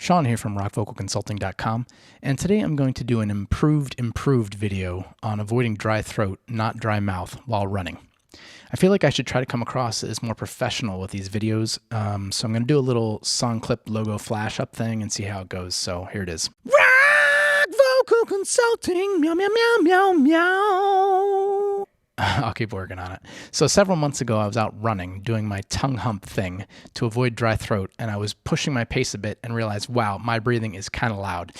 Sean here from rockvocalconsulting.com, and today I'm going to do an improved video on avoiding dry throat, not dry mouth, while running. I feel like I should try to come across as more professional with these videos, so I'm going to do a little song clip logo flash up thing and see how it goes. So here it is. Rock Vocal Consulting, meow, meow, meow, meow, meow. I'll keep working on it. So several months ago, I was out running, doing my tongue hump thing to avoid dry throat, and I was pushing my pace a bit and realized, wow, my breathing is kind of loud.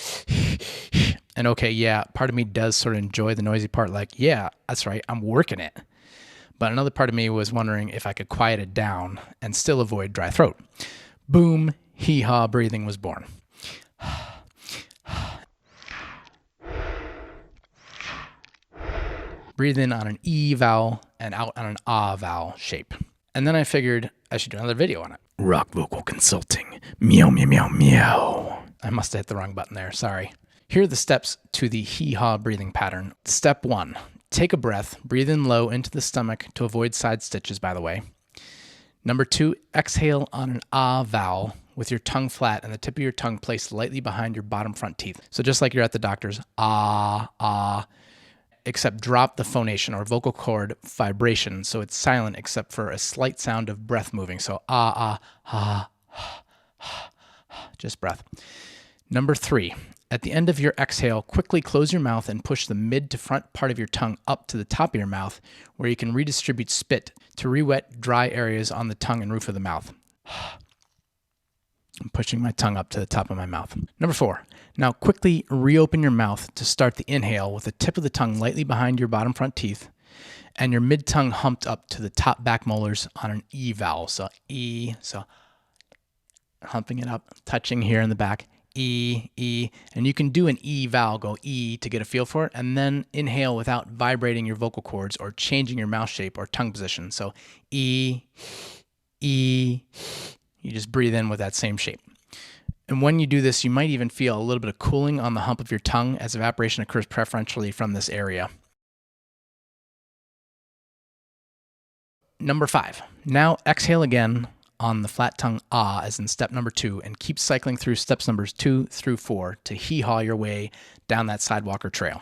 And okay, yeah, part of me does sort of enjoy the noisy part, like, yeah, that's right, I'm working it. But another part of me was wondering if I could quiet it down and still avoid dry throat. Boom, Hee-Haw breathing was born. Breathe in on an E vowel and out on an Ah vowel shape. And then I figured I should do another video on it. Rock Vocal Consulting. Meow, meow, meow, meow. I must have hit the wrong button there, sorry. Here are the steps to the Hee-Haw breathing pattern. Step 1, take a breath. Breathe in low into the stomach to avoid side stitches, by the way. Number 2, exhale on an Ah vowel with your tongue flat and the tip of your tongue placed lightly behind your bottom front teeth. So just like you're at the doctor's, ah, ah, except drop the phonation or vocal cord vibration so it's silent except for a slight sound of breath moving. So ah, ah, ah, just breath. Number 3, at the end of your exhale, quickly close your mouth and push the mid to front part of your tongue up to the top of your mouth where you can redistribute spit to re-wet dry areas on the tongue and roof of the mouth. I'm pushing my tongue up to the top of my mouth. Number 4, now quickly reopen your mouth to start the inhale with the tip of the tongue lightly behind your bottom front teeth and your mid-tongue humped up to the top back molars on an E vowel. So E, so humping it up, touching here in the back, E, E, and you can do an E vowel, go E to get a feel for it, and then inhale without vibrating your vocal cords or changing your mouth shape or tongue position. So E, E, you just breathe in with that same shape. And when you do this, you might even feel a little bit of cooling on the hump of your tongue as evaporation occurs preferentially from this area. Number 5, now exhale again on the flat tongue ah as in step number 2 and keep cycling through steps numbers 2 through 4 to hee-haw your way down that sidewalk or trail.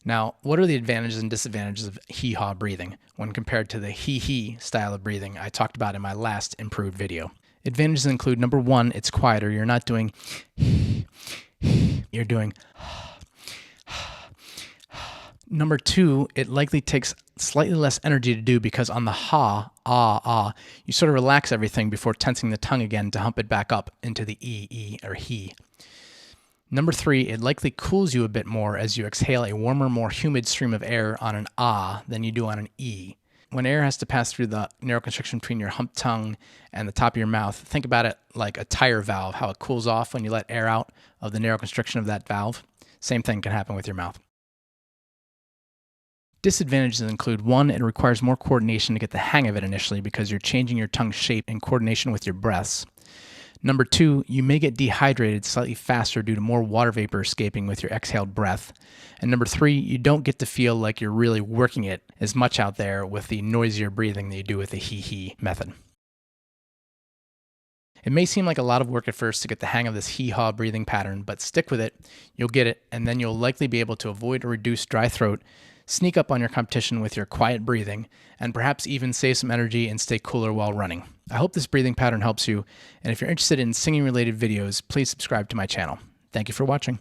Now, what are the advantages and disadvantages of hee-haw breathing when compared to the hee-hee style of breathing I talked about in my last improved video? Advantages include, number 1, it's quieter. You're not doing you're doing. Number 2, it likely takes slightly less energy to do because on the ha, ah, ah, you sort of relax everything before tensing the tongue again to hump it back up into the E, E, or he. Number 3, it likely cools you a bit more as you exhale a warmer, more humid stream of air on an ah than you do on an E. When air has to pass through the narrow constriction between your hump tongue and the top of your mouth, think about it like a tire valve, how it cools off when you let air out of the narrow constriction of that valve. Same thing can happen with your mouth. Disadvantages include, 1, it requires more coordination to get the hang of it initially because you're changing your tongue shape in coordination with your breaths. Number 2, you may get dehydrated slightly faster due to more water vapor escaping with your exhaled breath. And number 3, you don't get to feel like you're really working it as much out there with the noisier breathing that you do with the hee-hee method. It may seem like a lot of work at first to get the hang of this hee-haw breathing pattern, but stick with it, you'll get it, and then you'll likely be able to avoid or reduce dry throat, sneak up on your competition with your quiet breathing, and perhaps even save some energy and stay cooler while running. I hope this breathing pattern helps you, and if you're interested in singing-related videos, please subscribe to my channel. Thank you for watching.